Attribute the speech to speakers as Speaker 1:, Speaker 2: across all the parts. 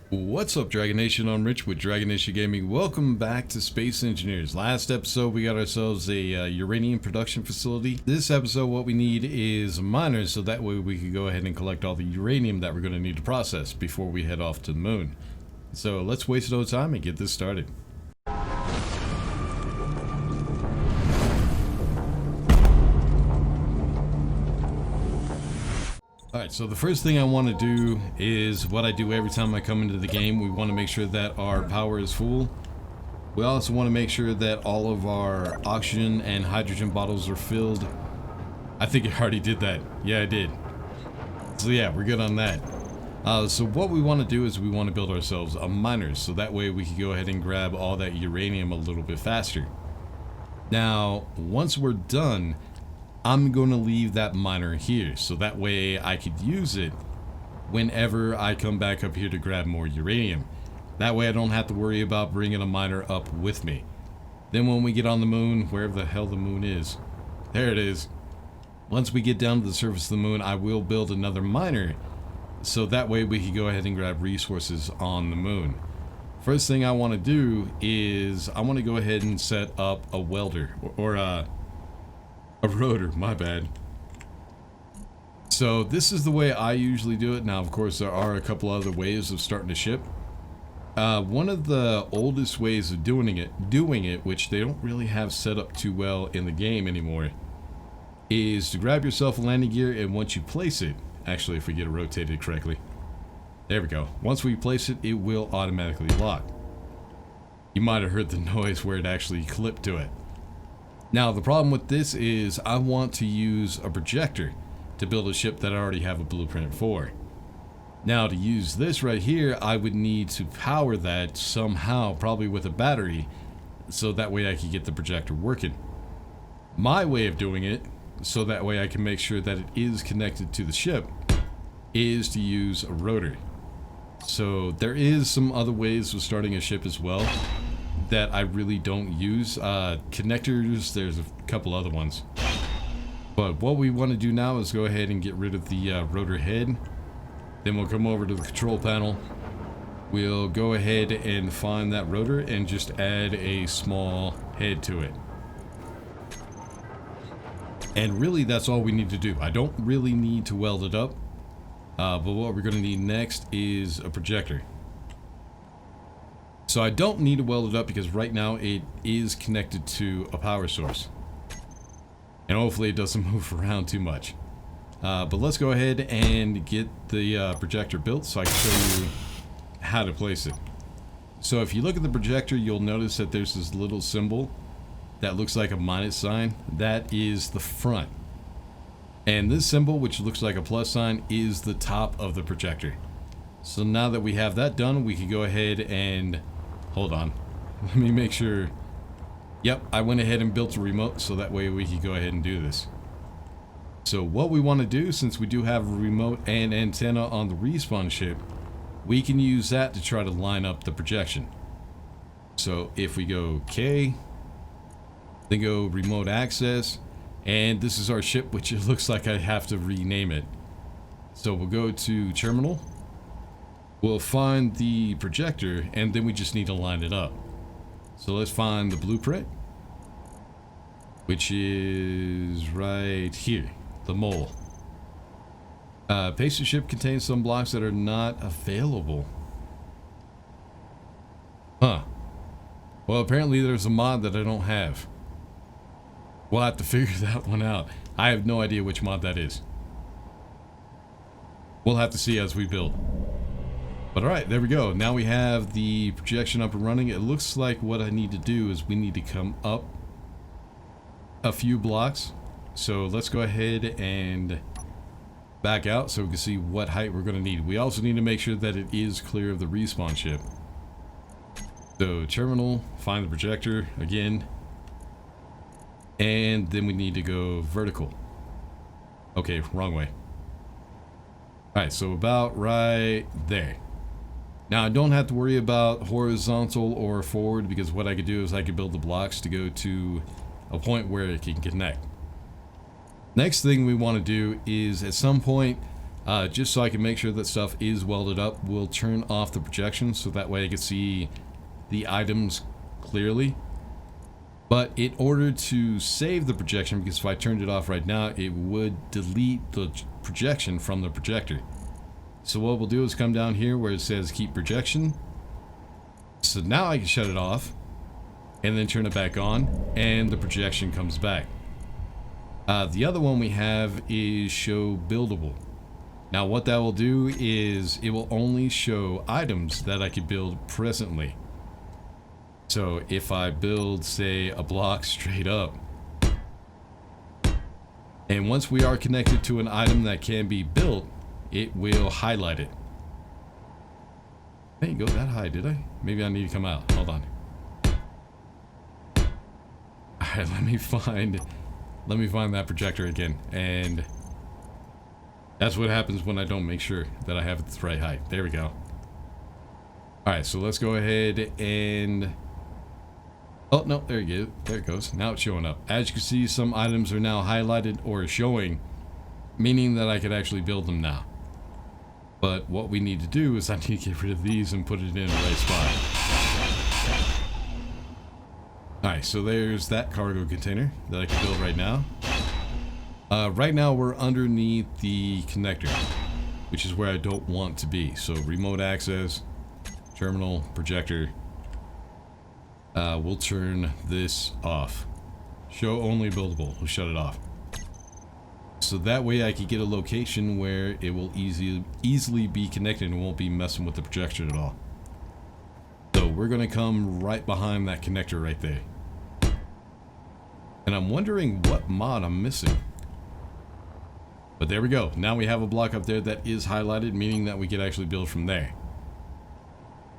Speaker 1: What's up, Dragon Nation? I'm Rich with Dragon Nation Gaming. Welcome back to Space Engineers. Last episode, we got ourselves a uranium production facility. This episode, what we need is miners, so that way we can go ahead and collect all the uranium that we're going to need to process before we head off to the moon. So let's waste no time and get this started. Alright, so the first thing I want to do is what I do every time I come into the game. We want to make sure that our power is full. We also want to make sure that all of our oxygen and hydrogen bottles are filled. I think I already did that. Yeah, I did. So yeah, we're good on that. So what we want to do is we want to build ourselves a miner, so that way we can go ahead and grab all that uranium a little bit faster. Now, once we're done, I'm going to leave that miner here, so that way I could use it whenever I come back up here to grab more uranium. That way I don't have to worry about bringing a miner up with me. Then when we get on the moon, wherever the hell the moon is, there it is. Once we get down to the surface of the moon, I will build another miner, so that way we can go ahead and grab resources on the moon. First thing I want to do is I want to go ahead and set up a welder, or a rotor, my bad. So this is the way I usually do it. Now, of course, there are a couple other ways of starting a ship. One of the oldest ways of doing it, which they don't really have set up too well in the game anymore, is to grab yourself a landing gear, and once you place it, actually, if we get it rotated correctly, there we go. Once we place it, it will automatically lock. You might have heard the noise where it actually clipped to it. Now, the problem with this is I want to use a projector to build a ship that I already have a blueprint for. Now, to use this right here, I would need to power that somehow, probably with a battery, so that way I can get the projector working. My way of doing it, so that way I can make sure that it is connected to the ship, is to use a rotor. So there is some other ways of starting a ship as well that I really don't use. Connectors, there's a couple other ones. But what we want to do now is go ahead and get rid of the rotor head. Then we'll come over to the control panel. We'll go ahead and find that rotor and just add a small head to it. And really, that's all we need to do. I don't really need to weld it up. But what we're going to need next is a projector. So I don't need to weld it up because right now it is connected to a power source. And hopefully it doesn't move around too much. But let's go ahead and get the projector built so I can show you how to place it. So if you look at the projector, you'll notice that there's this little symbol that looks like a minus sign. That is the front. And this symbol, which looks like a plus sign, is the top of the projector. So now that we have that done, we can go ahead and... Hold on. Let me make sure. Yep, I went ahead and built a remote so that way we can go ahead and do this. So what we want to do, since we do have a remote and antenna on the respawn ship, we can use that to try to line up the projection. So if we go K, then go remote access, and this is our ship, which it looks like I have to rename it. So we'll go to terminal. We'll find the projector, and then we just need to line it up. So let's find the blueprint, which is right here, the mole. Pasted ship contains some blocks that are not available. Huh. Well, apparently there's a mod that I don't have. We'll have to figure that one out. I have no idea which mod that is. We'll have to see as we build. But alright, there we go. Now we have the projection up and running. It looks like what I need to do is we need to come up a few blocks. So let's go ahead and back out so we can see what height we're going to need. We also need to make sure that it is clear of the respawn ship. So terminal, find the projector again. And then we need to go vertical. Okay, wrong way. Alright, so about right there. Now I don't have to worry about horizontal or forward, because what I could do is I could build the blocks to go to a point where it can connect. Next thing we want to do is at some point Just so I can make sure that stuff is welded up, we'll turn off the projection so that way I can see the items clearly. But in order to save the projection, because if I turned it off right now, it would delete the projection from the projector. So what we'll do is come down here where it says keep projection. So now I can shut it off and then turn it back on and the projection comes back. The other one we have is show buildable. Now what that will do is it will only show items that I could build presently. So if I build, say, a block straight up, and once we are connected to an item that can be built, it will highlight it. I didn't go that high, did I? Maybe I need to come out. Hold on. Alright, let me find that projector again. And that's what happens when I don't make sure that I have it the right height. There we go. Alright, so let's go ahead and... Oh, no, there you go. There it goes. Now it's showing up. As you can see, some items are now highlighted or showing, meaning that I could actually build them now. But what we need to do is I need to get rid of these and put it in the right spot. Alright, so there's that cargo container that I can build right now. Right now we're underneath the connector, which is where I don't want to be. So remote access, terminal, projector. We'll turn this off. Show only buildable. We'll shut it off. So that way I can get a location where it will easily be connected and won't be messing with the projection at all. So we're going to come right behind that connector right there. And I'm wondering what mod I'm missing. But there we go. Now we have a block up there that is highlighted, meaning that we can actually build from there.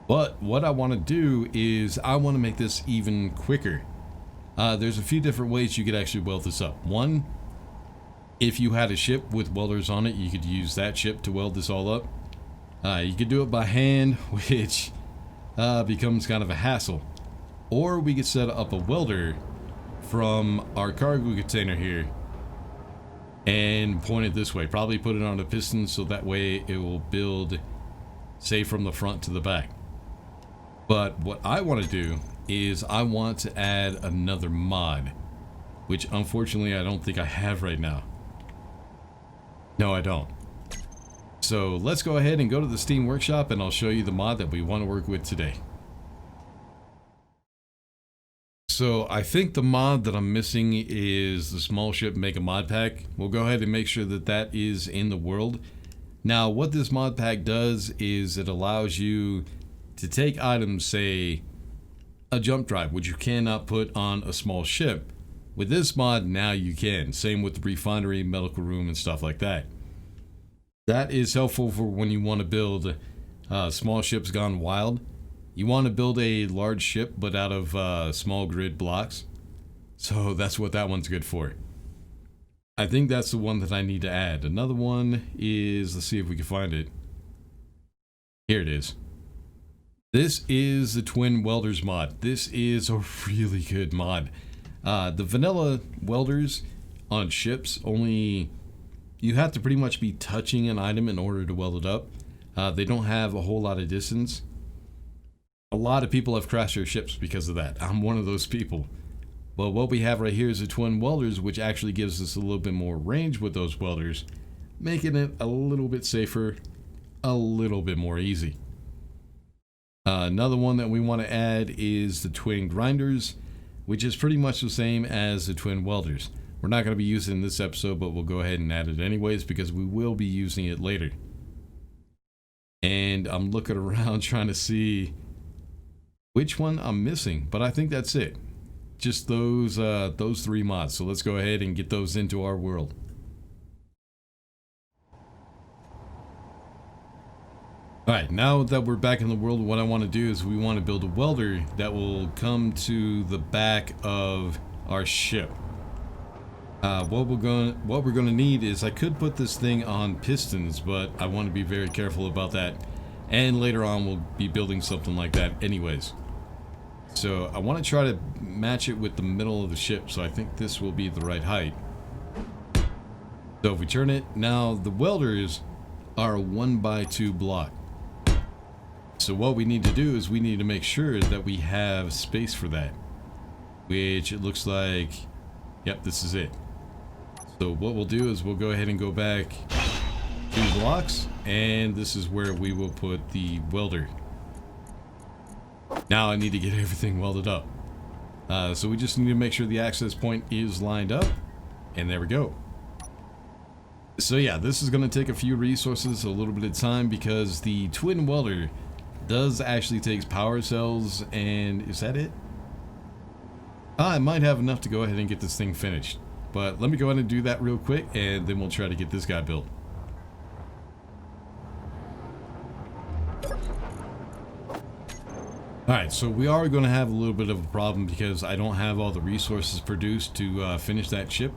Speaker 1: But what I want to do is I want to make this even quicker. There's a few different ways you could actually weld this up. One, if you had a ship with welders on it, you could use that ship to weld this all up. You could do it by hand, which becomes kind of a hassle. Or we could set up a welder from our cargo container here and point it this way. Probably put it on a piston so that way it will build, say, from the front to the back. But what I want to do is I want to add another mod, which unfortunately I don't think I have right now. No, I don't. So let's go ahead and go to the Steam Workshop and I'll show you the mod that we want to work with today. So I think the mod that I'm missing is the small ship make a mod pack. We'll go ahead and make sure that that is in the world. Now what this mod pack does is it allows you to take items, say a jump drive, which you cannot put on a small ship. With this mod, now you can. Same with the refinery, medical room, and stuff like that. That is helpful for when you want to build small ships gone wild. You want to build a large ship, but out of small grid blocks. So that's what that one's good for. I think that's the one that I need to add. Another one is, let's see if we can find it. Here it is. This is the Twin Welders mod. This is a really good mod. The vanilla welders on ships only, you have to pretty much be touching an item in order to weld it up. They don't have a whole lot of distance. A lot of people have crashed their ships because of that. I'm one of those people. But what we have right here is the Twin Welders, which actually gives us a little bit more range with those welders, making it a little bit safer, a little bit more easy. Another one that we want to add is the Twin Grinders, which is pretty much the same as the Twin Welders. We're not going to be using it in this episode, but we'll go ahead and add it anyways because we will be using it later. And I'm looking around trying to see which one I'm missing, but I think that's it. Just those three mods. So let's go ahead and get those into our world. Alright, now that we're back in the world, what I want to do is we want to build a welder that will come to the back of our ship. What we're going to need is, I could put this thing on pistons, but I want to be very careful about that. And later on we'll be building something like that anyways. So I want to try to match it with the middle of the ship, so I think this will be the right height. So if we turn it, now the welders our 1x2 block. So what we need to do is we need to make sure that we have space for that, which it looks like, yep, this is it. So what we'll do is we'll go ahead and go back 2 blocks, and this is where we will put the welder. Now I need to get everything welded up. So we just need to make sure the access point is lined up, and there we go. So yeah, this is going to take a few resources, a little bit of time, because the twin welder does actually take power cells, and is that it? I might have enough to go ahead and get this thing finished, but let me go ahead and do that real quick, and then we'll try to get this guy built. Alright, so we are going to have a little bit of a problem because I don't have all the resources produced to finish that ship,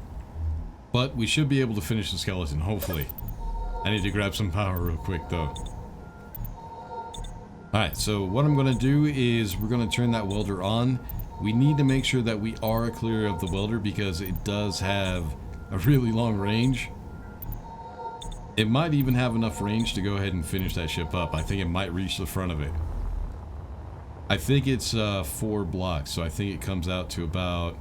Speaker 1: but we should be able to finish the skeleton, hopefully. I need to grab some power real quick though. Alright, so what I'm going to do is we're going to turn that welder on. We need to make sure that we are clear of the welder because it does have a really long range. It might even have enough range to go ahead and finish that ship up. I think it might reach the front of it. I think it's 4 blocks, so I think it comes out to about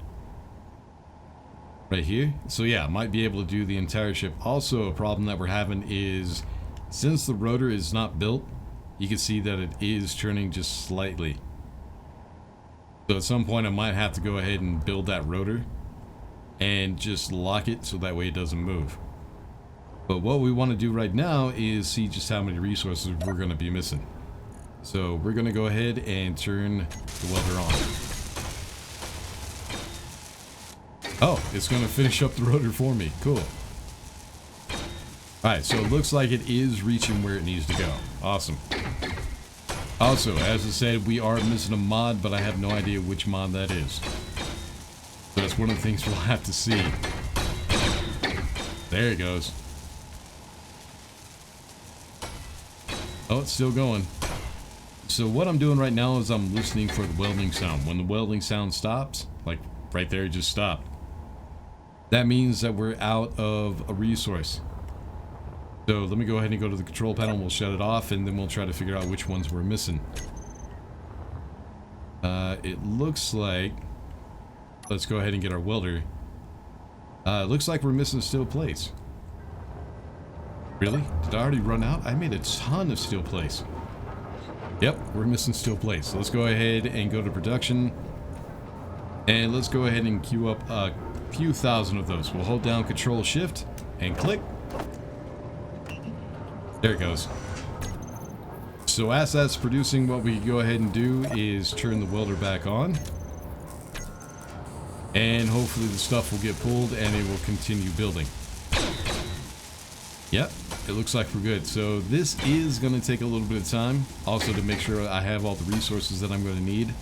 Speaker 1: right here. So yeah, might be able to do the entire ship. Also, a problem that we're having is since the rotor is not built, you can see that it is turning just slightly. So at some point I might have to go ahead and build that rotor and just lock it so that way it doesn't move. But what we want to do right now is see just how many resources we're going to be missing. So we're going to go ahead and turn the welder on. Oh, it's going to finish up the rotor for me. Cool. Alright, so it looks like it is reaching where it needs to go. Awesome. Also, as I said, we are missing a mod, but I have no idea which mod that is. So that's one of the things we'll have to see. There it goes. Oh, it's still going. So what I'm doing right now is I'm listening for the welding sound. When the welding sound stops, like right there, it just stopped. That means that we're out of a resource. So let me go ahead and go to the control panel, we'll shut it off, and then we'll try to figure out which ones we're missing. It looks like, let's go ahead and get our welder. It looks like we're missing steel plates. Really? Did I already run out? I made a ton of steel plates. Yep, we're missing steel plates. So let's go ahead and go to production. And let's go ahead and queue up a few thousand of those. We'll hold down Control Shift and click. There it goes. So as that's producing, what we go ahead and do is turn the welder back on. And hopefully the stuff will get pulled and it will continue building. Yep, it looks like we're good. So this is going to take a little bit of time. Also to make sure I have all the resources that I'm going to need.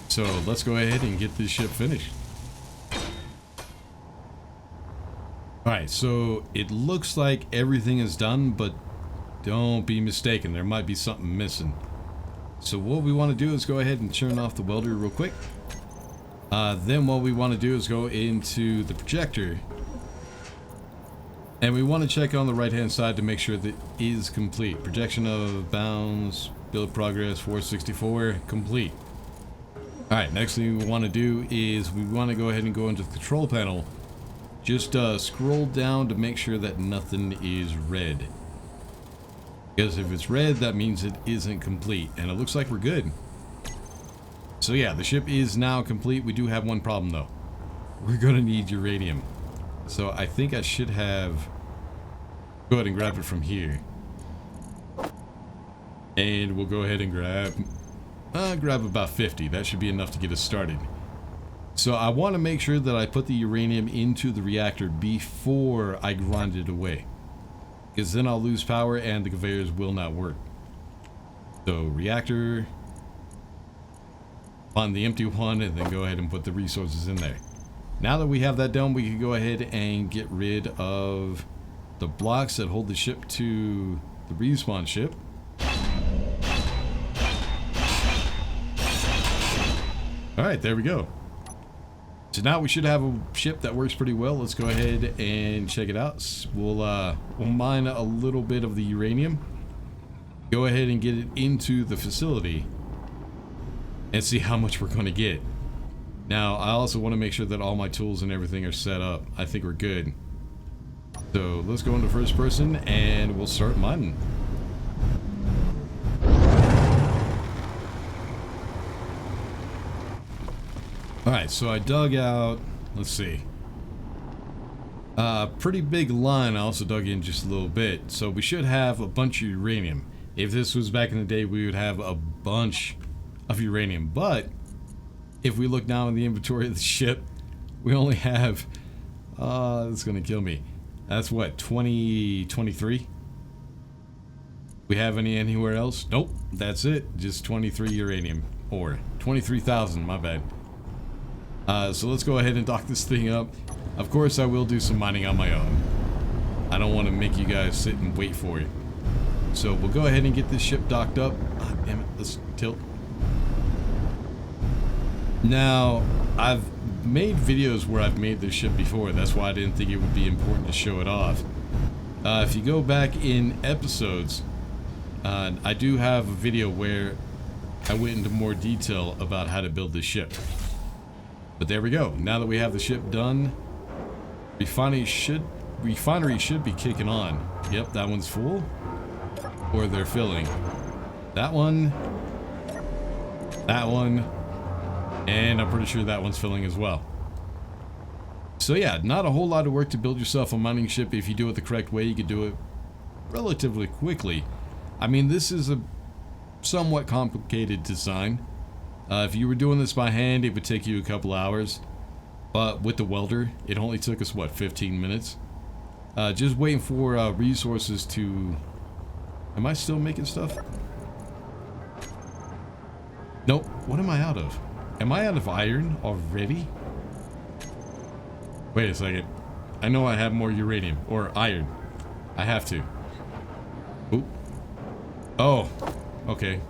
Speaker 1: So let's go ahead and get this ship finished. Alright, so it looks like everything is done, but don't be mistaken, there might be something missing. So what we want to do is go ahead and turn off the welder real quick. Then what we want to do is go into the projector. And we want to check on the right hand side to make sure that it is complete. Projection of bounds, build progress 464, complete. Alright, next thing we want to do is we want to go ahead and go into the control panel. Just scroll down to make sure that nothing is red. Because if it's red, that means it isn't complete. And it looks like we're good. So yeah, the ship is now complete. We do have one problem though. We're going to need uranium. So I think I should have... Go ahead and grab it from here. And we'll go ahead and grab about 50. That should be enough to get us started. So I want to make sure that I put the uranium into the reactor before I grind it away. Because then I'll lose power and the conveyors will not work. So reactor, find the empty one, and then go ahead and put the resources in there. Now that we have that done, we can go ahead and get rid of the blocks that hold the ship to the respawn ship. Alright, there we go. So now we should have a ship that works pretty well. Let's go ahead and check it out. We'll mine a little bit of the uranium. Go ahead and get it into the facility and see how much we're going to get. Now, I also want to make sure that all my tools and everything are set up. I think we're good. So let's go into first person and we'll start mining. Alright, so I dug out, let's see, a pretty big line. I also dug in just a little bit. So we should have a bunch of uranium. If this was back in the day, we would have a bunch of uranium. But if we look now in the inventory of the ship, we only have, that's going to kill me. That's what, 23? We have any anywhere else? Nope, that's it. Just 23 uranium ore. 23,000, my bad. So let's go ahead and dock this thing up. Of course, I will do some mining on my own. I don't want to make you guys sit and wait for it. So we'll go ahead and get this ship docked up. Oh, damn it, let's tilt. Now, I've made videos where I've made this ship before. That's why I didn't think it would be important to show it off. If you go back in episodes, I do have a video where I went into more detail about how to build this ship. But there we go. Now that we have the ship done, refinery should be kicking on. Yep, that one's full. Or they're filling. That one. That one. And I'm pretty sure that one's filling as well. So yeah, not a whole lot of work to build yourself a mining ship. If you do it the correct way, you can do it relatively quickly. I mean, this is a somewhat complicated design. If you were doing this by hand, it would take you a couple hours. But with the welder, it only took us, what, 15 minutes? Just waiting for resources to... Am I still making stuff? Nope. What am I out of? Am I out of iron already? Wait a second. I know I have more uranium. Or iron. I have to. Oop. Oh. Okay.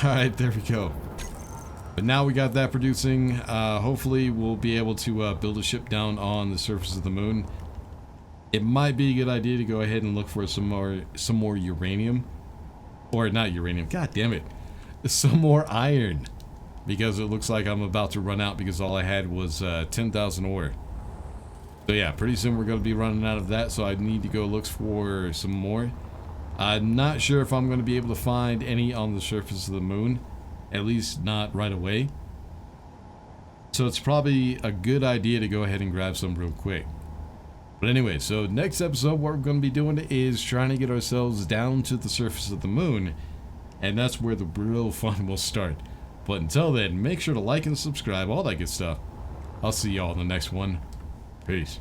Speaker 1: Alright, there we go. But now we got that producing. Hopefully we'll be able to build a ship down on the surface of the moon. It might be a good idea to go ahead and look for some more uranium. Or not uranium, god damn it. Some more iron. Because it looks like I'm about to run out because all I had was 10,000 ore. So yeah, pretty soon we're going to be running out of that, so I need to go look for some more. I'm not sure if I'm going to be able to find any on the surface of the moon. At least not right away. So it's probably a good idea to go ahead and grab some real quick. But anyway, so next episode what we're going to be doing is trying to get ourselves down to the surface of the moon. And that's where the real fun will start. But until then, make sure to like and subscribe, all that good stuff. I'll see y'all in the next one. Peace.